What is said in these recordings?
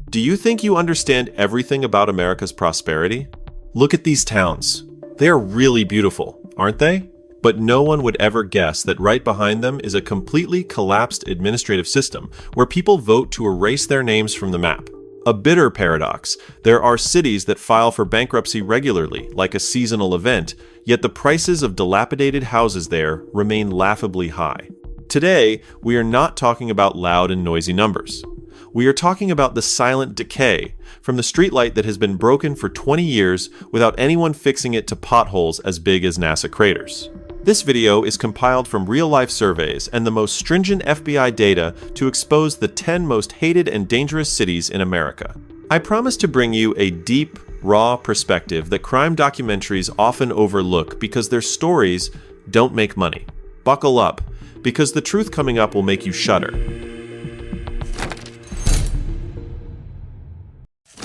Do you think you understand everything about America's prosperity? Look at these towns. They are really beautiful, aren't they? But no one would ever guess that right behind them is a completely collapsed administrative system where people vote to erase their names from the map. A bitter paradox. There are cities that file for bankruptcy regularly, like a seasonal event, yet the prices of dilapidated houses there remain laughably high. Today, we are not talking about loud and noisy numbers. We are talking about the silent decay from the streetlight that has been broken for 20 years without anyone fixing it to potholes as big as NASA craters. This video is compiled from real-life surveys and the most stringent FBI data to expose the 10 most hated and dangerous cities in America. I promise to bring you a deep, raw perspective that crime documentaries often overlook because their stories don't make money. Buckle up, because the truth coming up will make you shudder.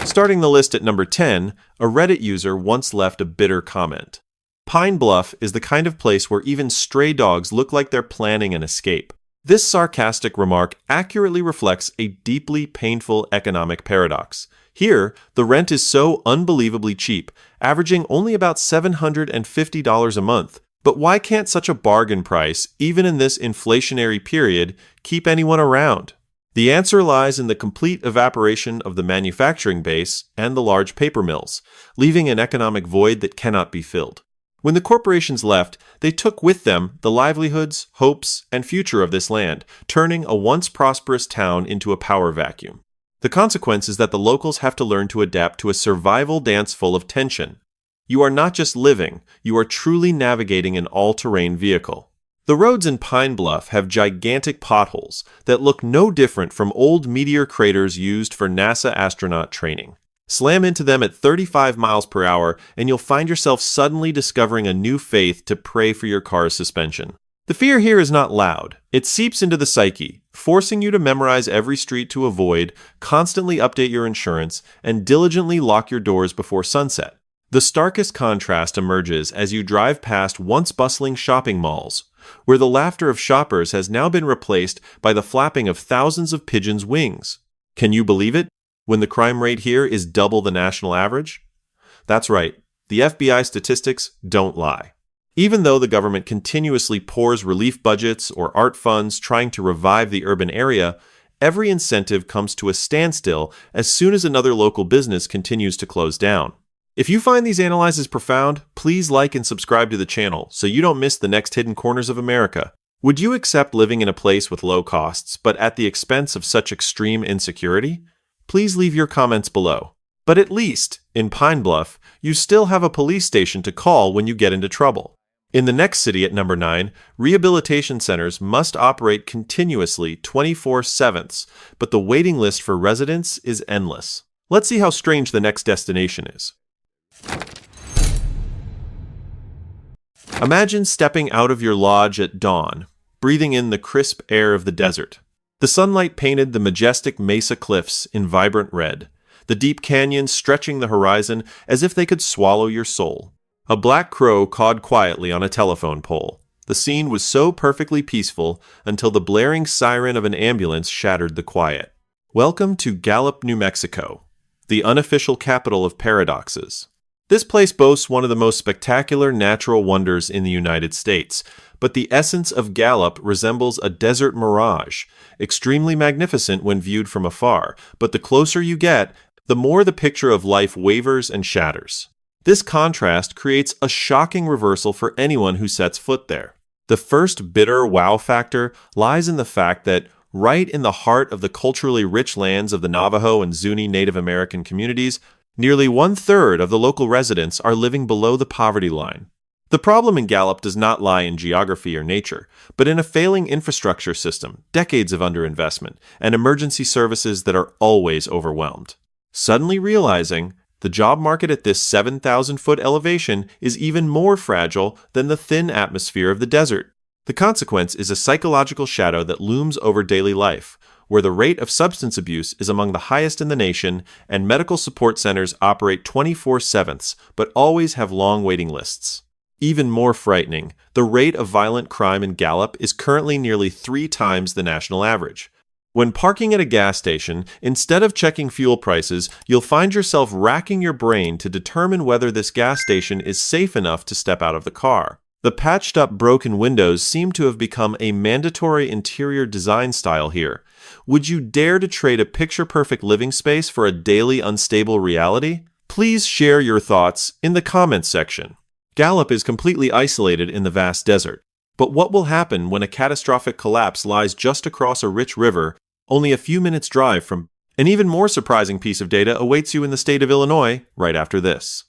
Starting the list at number 10, a Reddit user once left a bitter comment. Pine Bluff is the kind of place where even stray dogs look like they're planning an escape. This sarcastic remark accurately reflects a deeply painful economic paradox. Here, the rent is so unbelievably cheap, averaging only about $750 a month. But why can't such a bargain price, even in this inflationary period, keep anyone around? The answer lies in the complete evaporation of the manufacturing base and the large paper mills, leaving an economic void that cannot be filled. When the corporations left, they took with them the livelihoods, hopes, and future of this land, turning a once prosperous town into a power vacuum. The consequence is that the locals have to learn to adapt to a survival dance full of tension. You are not just living, you are truly navigating an all-terrain vehicle. The roads in Pine Bluff have gigantic potholes that look no different from old meteor craters used for NASA astronaut training. Slam into them at 35 miles per hour and you'll find yourself suddenly discovering a new faith to pray for your car's suspension. The fear here is not loud. It seeps into the psyche, forcing you to memorize every street to avoid, constantly update your insurance, and diligently lock your doors before sunset. The starkest contrast emerges as you drive past once bustling shopping malls, where the laughter of shoppers has now been replaced by the flapping of thousands of pigeons' wings. Can you believe it? When the crime rate here is double the national average? That's right, the FBI statistics don't lie. Even though the government continuously pours relief budgets or art funds trying to revive the urban area, every incentive comes to a standstill as soon as another local business continues to close down. If you find these analyses profound, please like and subscribe to the channel so you don't miss the next hidden corners of America. Would you accept living in a place with low costs, but at the expense of such extreme insecurity? Please leave your comments below. But at least, in Pine Bluff, you still have a police station to call when you get into trouble. In the next city at number 9, rehabilitation centers must operate continuously 24/7, but the waiting list for residents is endless. Let's see how strange the next destination is. Imagine stepping out of your lodge at dawn, breathing in the crisp air of the desert. The sunlight painted the majestic mesa cliffs in vibrant red, the deep canyons stretching the horizon as if they could swallow your soul. A black crow cawed quietly on a telephone pole. The scene was so perfectly peaceful until the blaring siren of an ambulance shattered the quiet. Welcome to Gallup, New Mexico, the unofficial capital of paradoxes. This place boasts one of the most spectacular natural wonders in the United States, but the essence of Gallup resembles a desert mirage, extremely magnificent when viewed from afar, but the closer you get, the more the picture of life wavers and shatters. This contrast creates a shocking reversal for anyone who sets foot there. The first bitter wow factor lies in the fact that right in the heart of the culturally rich lands of the Navajo and Zuni Native American communities, nearly 1/3 of the local residents are living below the poverty line. The problem in Gallup does not lie in geography or nature, but in a failing infrastructure system, decades of underinvestment, and emergency services that are always overwhelmed. Suddenly realizing the job market at this 7,000-foot elevation is even more fragile than the thin atmosphere of the desert. The consequence is a psychological shadow that looms over daily life, where the rate of substance abuse is among the highest in the nation and medical support centers operate 24/7, but always have long waiting lists. Even more frightening, the rate of violent crime in Gallup is currently nearly 3 times the national average. When parking at a gas station, instead of checking fuel prices, you'll find yourself racking your brain to determine whether this gas station is safe enough to step out of the car. The patched-up broken windows seem to have become a mandatory interior design style here. Would you dare to trade a picture-perfect living space for a daily unstable reality? Please share your thoughts in the comments section. Gallup is completely isolated in the vast desert. But what will happen when a catastrophic collapse lies just across a rich river, only a few minutes' drive from? An even more surprising piece of data awaits you in the state of Illinois right after this.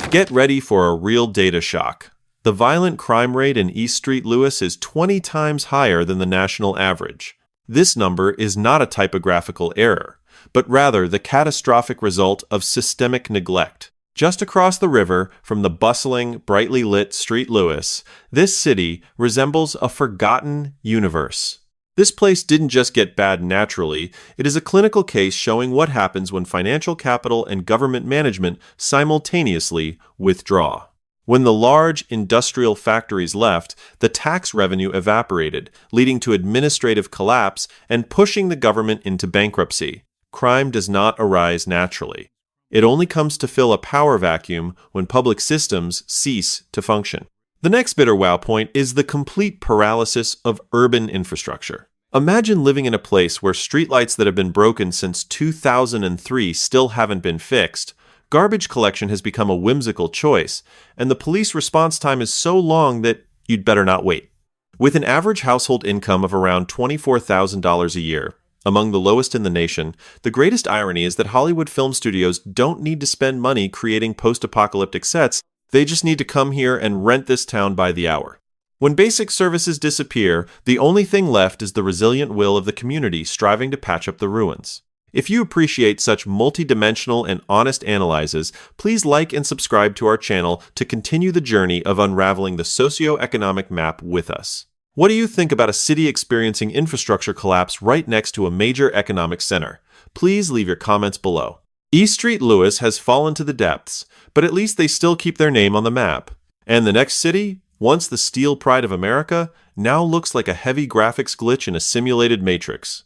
Get ready for a real data shock. The violent crime rate in East St. Louis is 20 times higher than the national average. This number is not a typographical error, but rather the catastrophic result of systemic neglect. Just across the river from the bustling, brightly lit St. Louis, this city resembles a forgotten universe. This place didn't just get bad naturally, it is a clinical case showing what happens when financial capital and government management simultaneously withdraw. When the large industrial factories left, the tax revenue evaporated, leading to administrative collapse and pushing the government into bankruptcy. Crime does not arise naturally. It only comes to fill a power vacuum when public systems cease to function. The next bitter wow point is the complete paralysis of urban infrastructure. Imagine living in a place where streetlights that have been broken since 2003 still haven't been fixed. Garbage collection has become a whimsical choice, and the police response time is so long that you'd better not wait. With an average household income of around $24,000 a year, among the lowest in the nation, the greatest irony is that Hollywood film studios don't need to spend money creating post-apocalyptic sets, they just need to come here and rent this town by the hour. When basic services disappear, the only thing left is the resilient will of the community striving to patch up the ruins. If you appreciate such multidimensional and honest analyses, please like and subscribe to our channel to continue the journey of unraveling the socioeconomic map with us. What do you think about a city experiencing infrastructure collapse right next to a major economic center? Please leave your comments below. East St. Louis has fallen to the depths, but at least they still keep their name on the map. And the next city, once the steel pride of America, now looks like a heavy graphics glitch in a simulated matrix.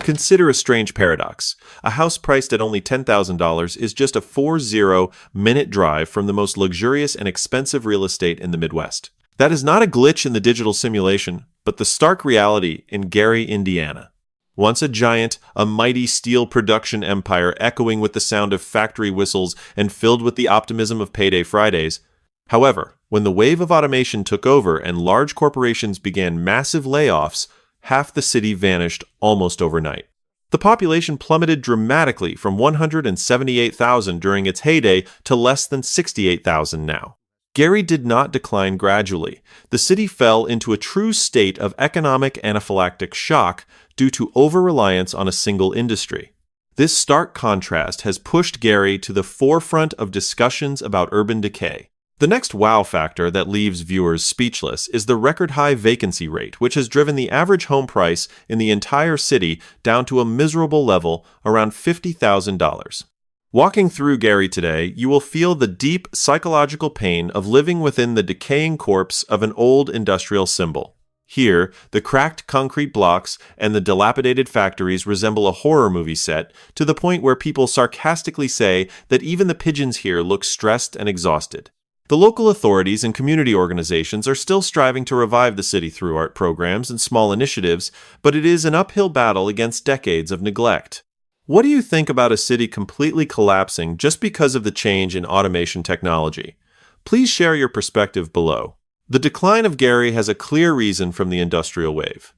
Consider a strange paradox. A house priced at only $10,000 is just a 40-minute drive from the most luxurious and expensive real estate in the Midwest. That is not a glitch in the digital simulation, but the stark reality in Gary, Indiana. Once a giant, a mighty steel production empire echoing with the sound of factory whistles and filled with the optimism of payday Fridays. However, when the wave of automation took over and large corporations began massive layoffs, half the city vanished almost overnight. The population plummeted dramatically from 178,000 during its heyday to less than 68,000 now. Gary did not decline gradually. The city fell into a true state of economic anaphylactic shock due to over-reliance on a single industry. This stark contrast has pushed Gary to the forefront of discussions about urban decay. The next wow factor that leaves viewers speechless is the record-high vacancy rate, which has driven the average home price in the entire city down to a miserable level around $50,000. Walking through Gary today, you will feel the deep psychological pain of living within the decaying corpse of an old industrial symbol. Here, the cracked concrete blocks and the dilapidated factories resemble a horror movie set, to the point where people sarcastically say that even the pigeons here look stressed and exhausted. The local authorities and community organizations are still striving to revive the city through art programs and small initiatives, but it is an uphill battle against decades of neglect. What do you think about a city completely collapsing just because of the change in automation technology? Please share your perspective below. The decline of Gary has a clear reason from the industrial wave.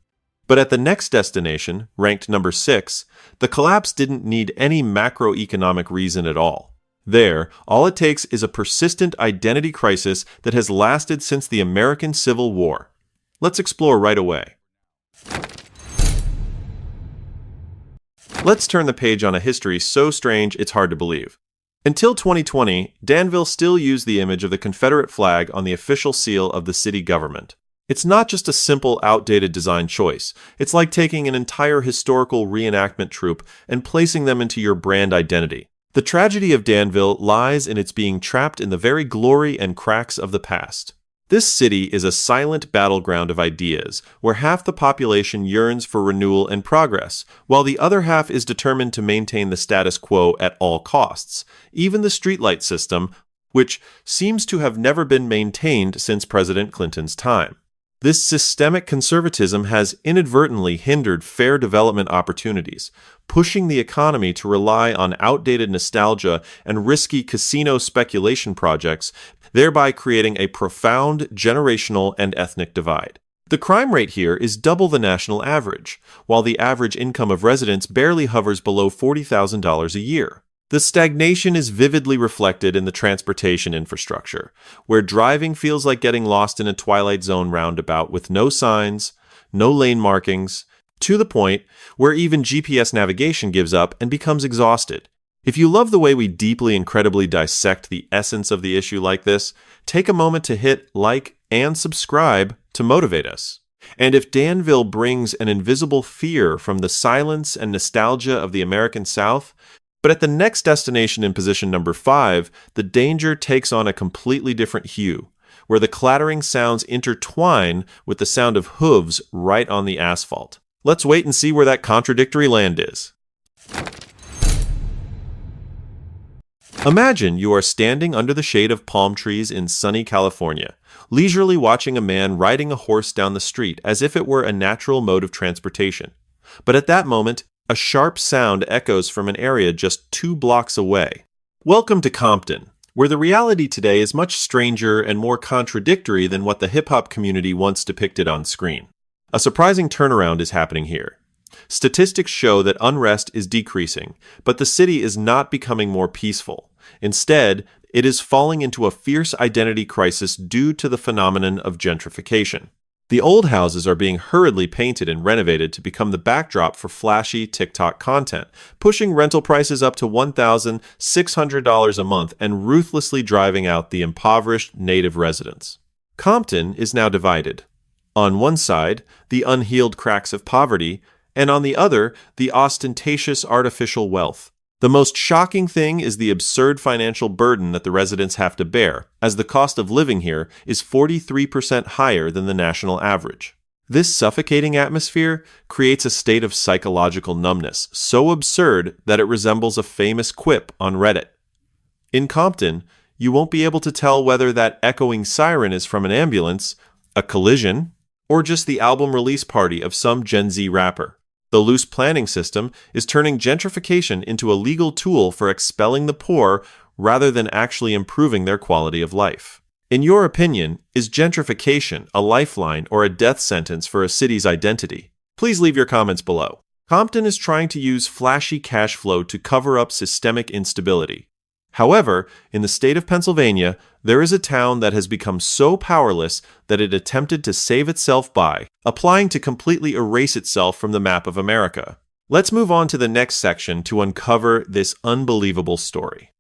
But at the next destination, ranked number 6, the collapse didn't need any macroeconomic reason at all. There, all it takes is a persistent identity crisis that has lasted since the American Civil War. Let's explore right away. Let's turn the page on a history so strange it's hard to believe. Until 2020, Danville still used the image of the Confederate flag on the official seal of the city government. It's not just a simple, outdated design choice. It's like taking an entire historical reenactment troupe and placing them into your brand identity. The tragedy of Danville lies in its being trapped in the very glory and cracks of the past. This city is a silent battleground of ideas, where half the population yearns for renewal and progress, while the other half is determined to maintain the status quo at all costs. Even the streetlight system, which seems to have never been maintained since President Clinton's time. This systemic conservatism has inadvertently hindered fair development opportunities, pushing the economy to rely on outdated nostalgia and risky casino speculation projects, thereby creating a profound generational and ethnic divide. The crime rate here is double the national average, while the average income of residents barely hovers below $40,000 a year. The stagnation is vividly reflected in the transportation infrastructure, where driving feels like getting lost in a Twilight Zone roundabout with no signs, no lane markings, to the point where even GPS navigation gives up and becomes exhausted. If you love the way we deeply, incredibly dissect the essence of the issue like this, take a moment to hit like and subscribe to motivate us. And if Danville brings an invisible fear from the silence and nostalgia of the American South, but at the next destination in position number 5, the danger takes on a completely different hue, where the clattering sounds intertwine with the sound of hooves right on the asphalt. Let's wait and see where that contradictory land is. Imagine you are standing under the shade of palm trees in sunny California, leisurely watching a man riding a horse down the street as if it were a natural mode of transportation. But at that moment, a sharp sound echoes from an area just 2 blocks away. Welcome to Compton, where the reality today is much stranger and more contradictory than what the hip-hop community once depicted on screen. A surprising turnaround is happening here. Statistics show that unrest is decreasing, but the city is not becoming more peaceful. Instead, it is falling into a fierce identity crisis due to the phenomenon of gentrification. The old houses are being hurriedly painted and renovated to become the backdrop for flashy TikTok content, pushing rental prices up to $1,600 a month and ruthlessly driving out the impoverished native residents. Compton is now divided. On one side, the unhealed cracks of poverty, and on the other, the ostentatious artificial wealth. The most shocking thing is the absurd financial burden that the residents have to bear, as the cost of living here is 43% higher than the national average. This suffocating atmosphere creates a state of psychological numbness, so absurd that it resembles a famous quip on Reddit. In Compton, you won't be able to tell whether that echoing siren is from an ambulance, a collision, or just the album release party of some Gen Z rapper. The loose planning system is turning gentrification into a legal tool for expelling the poor rather than actually improving their quality of life. In your opinion, is gentrification a lifeline or a death sentence for a city's identity? Please leave your comments below. Compton is trying to use flashy cash flow to cover up systemic instability. However, in the state of Pennsylvania, there is a town that has become so powerless that it attempted to save itself by applying to completely erase itself from the map of America. Let's move on to the next section to uncover this unbelievable story.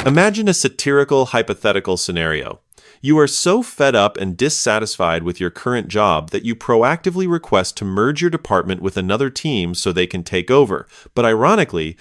Imagine a satirical hypothetical scenario. You are so fed up and dissatisfied with your current job that you proactively request to merge your department with another team so they can take over, but ironically,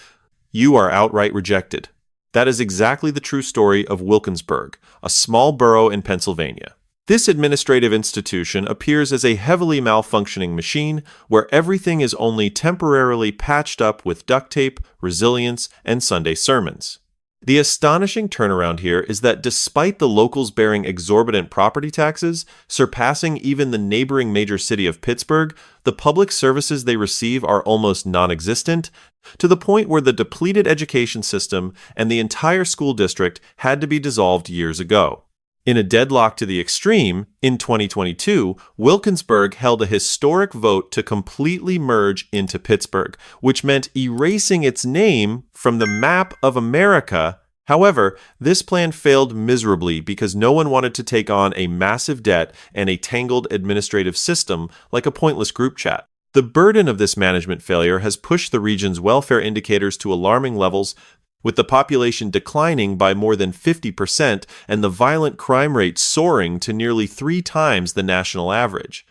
you are outright rejected. That is exactly the true story of Wilkinsburg, a small borough in Pennsylvania. This administrative institution appears as a heavily malfunctioning machine where everything is only temporarily patched up with duct tape, resilience, and Sunday sermons. The astonishing turnaround here is that despite the locals bearing exorbitant property taxes, surpassing even the neighboring major city of Pittsburgh, the public services they receive are almost non-existent, to the point where the depleted education system and the entire school district had to be dissolved years ago. In a deadlock to the extreme, in 2022, Wilkinsburg held a historic vote to completely merge into Pittsburgh, which meant erasing its name from the map of America. However, this plan failed miserably because no one wanted to take on a massive debt and a tangled administrative system like a pointless group chat. The burden of this management failure has pushed the region's welfare indicators to alarming levels, with the population declining by more than 50% and the violent crime rate soaring to nearly 3 times the national average.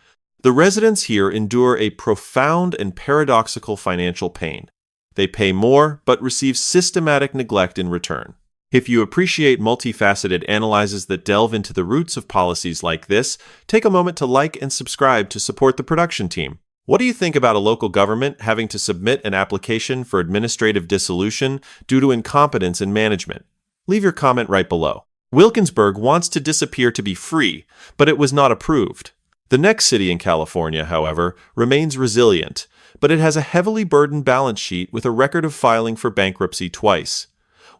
The residents here endure a profound and paradoxical financial pain. They pay more, but receive systematic neglect in return. If you appreciate multifaceted analyses that delve into the roots of policies like this, take a moment to like and subscribe to support the production team. What do you think about a local government having to submit an application for administrative dissolution due to incompetence in management? Leave your comment right below. Wilkinsburg wants to disappear to be free, but it was not approved. The next city in California, however, remains resilient, but it has a heavily burdened balance sheet with a record of filing for bankruptcy twice.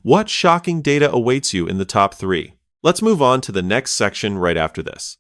What shocking data awaits you in the top 3? Let's move on to the next section right after this.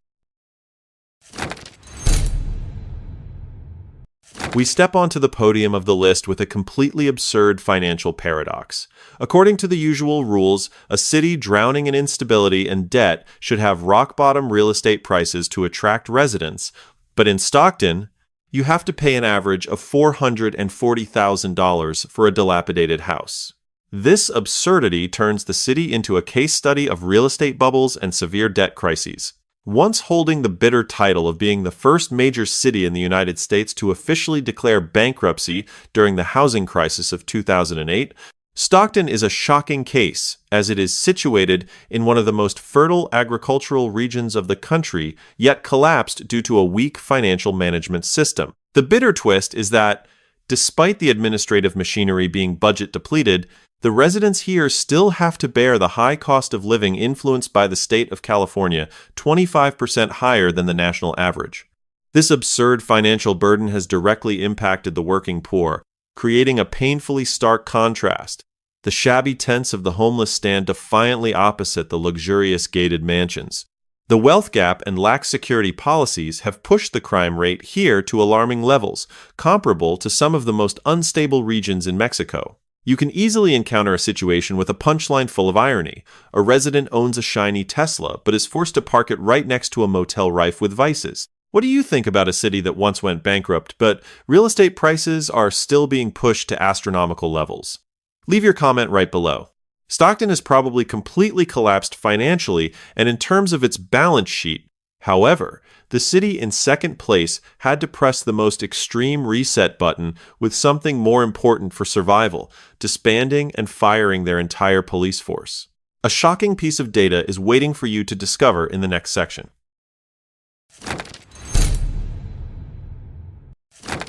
We step onto the podium of the list with a completely absurd financial paradox. According to the usual rules, a city drowning in instability and debt should have rock-bottom real estate prices to attract residents, but in Stockton, you have to pay an average of $440,000 for a dilapidated house. This absurdity turns the city into a case study of real estate bubbles and severe debt crises. Once holding the bitter title of being the first major city in the United States to officially declare bankruptcy during the housing crisis of 2008, Stockton is a shocking case, as it is situated in one of the most fertile agricultural regions of the country, yet collapsed due to a weak financial management system. The bitter twist is that, despite the administrative machinery being budget depleted, the residents here still have to bear the high cost of living influenced by the state of California, 25% higher than the national average. This absurd financial burden has directly impacted the working poor, creating a painfully stark contrast. The shabby tents of the homeless stand defiantly opposite the luxurious gated mansions. The wealth gap and lax security policies have pushed the crime rate here to alarming levels, comparable to some of the most unstable regions in Mexico. You can easily encounter a situation with a punchline full of irony. A resident owns a shiny Tesla, but is forced to park it right next to a motel rife with vices. What do you think about a city that once went bankrupt, but real estate prices are still being pushed to astronomical levels? Leave your comment right below. Stockton has probably completely collapsed financially and in terms of its balance sheet. However, the city in second place had to press the most extreme reset button with something more important for survival, disbanding and firing their entire police force. A shocking piece of data is waiting for you to discover in the next section.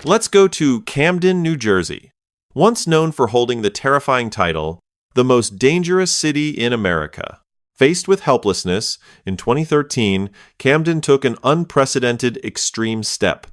Let's go to Camden, New Jersey. Once known for holding the terrifying title, the most dangerous city in America. Faced with helplessness, in 2013, Camden took an unprecedented extreme step,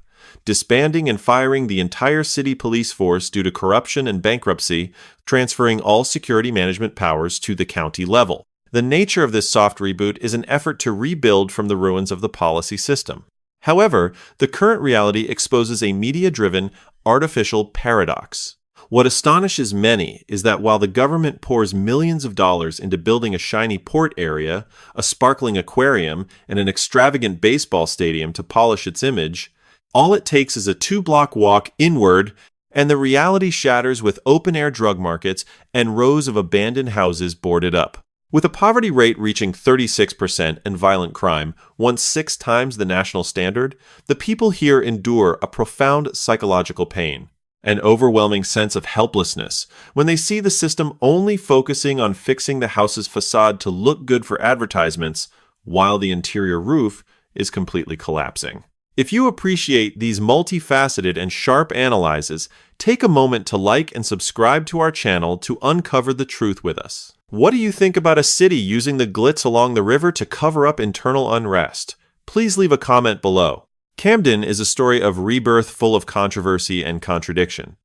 disbanding and firing the entire city police force due to corruption and bankruptcy, transferring all security management powers to the county level. The nature of this soft reboot is an effort to rebuild from the ruins of the policy system. However, the current reality exposes a media-driven, artificial paradox. What astonishes many is that while the government pours millions of dollars into building a shiny port area, a sparkling aquarium, and an extravagant baseball stadium to polish its image, all it takes is a 2-block walk inward, and the reality shatters with open-air drug markets and rows of abandoned houses boarded up. With a poverty rate reaching 36% and violent crime, once 6 times the national standard, the people here endure a profound psychological pain. An overwhelming sense of helplessness when they see the system only focusing on fixing the house's facade to look good for advertisements, while the interior roof is completely collapsing. If you appreciate these multifaceted and sharp analyses, take a moment to like and subscribe to our channel to uncover the truth with us. What do you think about a city using the glitz along the river to cover up internal unrest? Please leave a comment below. Camden is a story of rebirth full of controversy and contradiction.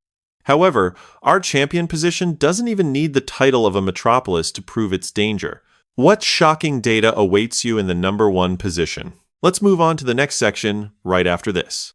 However, our champion position doesn't even need the title of a metropolis to prove its danger. What shocking data awaits you in the number 1 position? Let's move on to the next section right after this.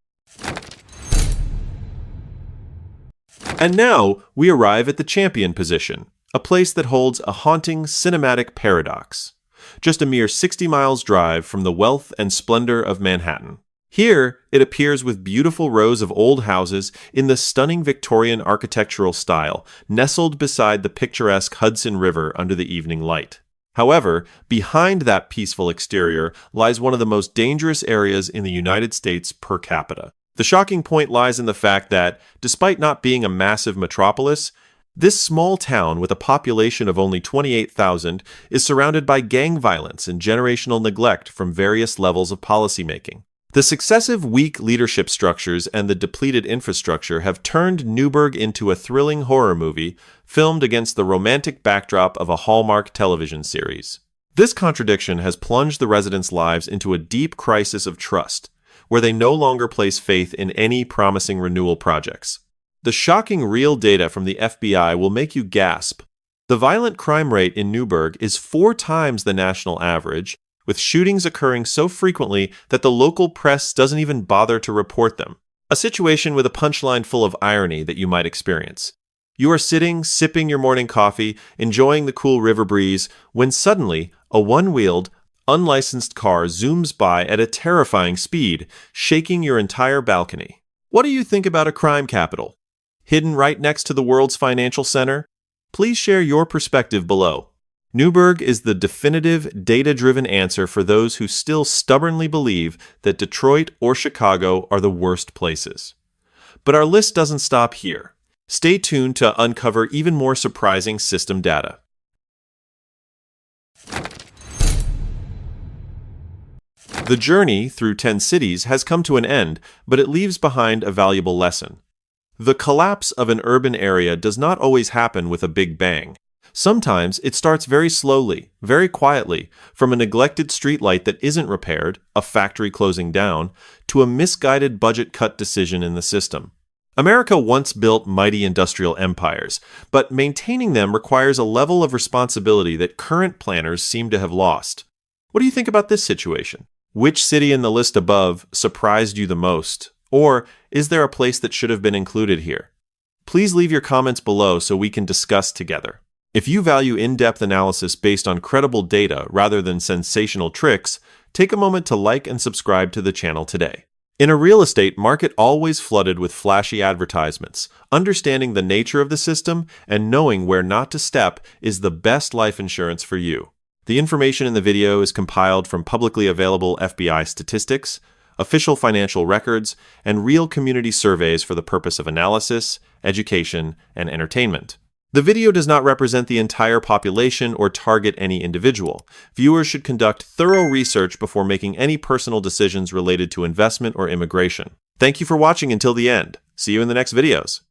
And now we arrive at the champion position, a place that holds a haunting cinematic paradox. Just a mere 60 miles drive from the wealth and splendor of Manhattan. Here, it appears with beautiful rows of old houses in the stunning Victorian architectural style, nestled beside the picturesque Hudson River under the evening light. However, behind that peaceful exterior lies one of the most dangerous areas in the United States per capita. The shocking point lies in the fact that, despite not being a massive metropolis, this small town with a population of only 28,000 is surrounded by gang violence and generational neglect from various levels of policymaking. The successive weak leadership structures and the depleted infrastructure have turned Newburgh into a thrilling horror movie filmed against the romantic backdrop of a Hallmark television series. This contradiction has plunged the residents' lives into a deep crisis of trust, where they no longer place faith in any promising renewal projects. The shocking real data from the FBI will make you gasp. The violent crime rate in Newburgh is 4 times the national average, with shootings occurring so frequently that the local press doesn't even bother to report them. A situation with a punchline full of irony that you might experience. You are sitting, sipping your morning coffee, enjoying the cool river breeze, when suddenly a one-wheeled, unlicensed car zooms by at a terrifying speed, shaking your entire balcony. What do you think about a crime capital? Hidden right next to the world's financial center? Please share your perspective below. Newburgh is the definitive, data-driven answer for those who still stubbornly believe that Detroit or Chicago are the worst places. But our list doesn't stop here. Stay tuned to uncover even more surprising system data. The journey through 10 cities has come to an end, but it leaves behind a valuable lesson. The collapse of an urban area does not always happen with a big bang. Sometimes it starts very slowly, very quietly, from a neglected streetlight that isn't repaired, a factory closing down, to a misguided budget cut decision in the system. America once built mighty industrial empires, but maintaining them requires a level of responsibility that current planners seem to have lost. What do you think about this situation? Which city in the list above surprised you the most? Or is there a place that should have been included here? Please leave your comments below so we can discuss together. If you value in-depth analysis based on credible data rather than sensational tricks, take a moment to like and subscribe to the channel today. In a real estate market always flooded with flashy advertisements, understanding the nature of the system and knowing where not to step is the best life insurance for you. The information in the video is compiled from publicly available FBI statistics, official financial records, and real community surveys for the purpose of analysis, education, and entertainment. The video does not represent the entire population or target any individual. Viewers should conduct thorough research before making any personal decisions related to investment or immigration. Thank you for watching until the end. See you in the next videos.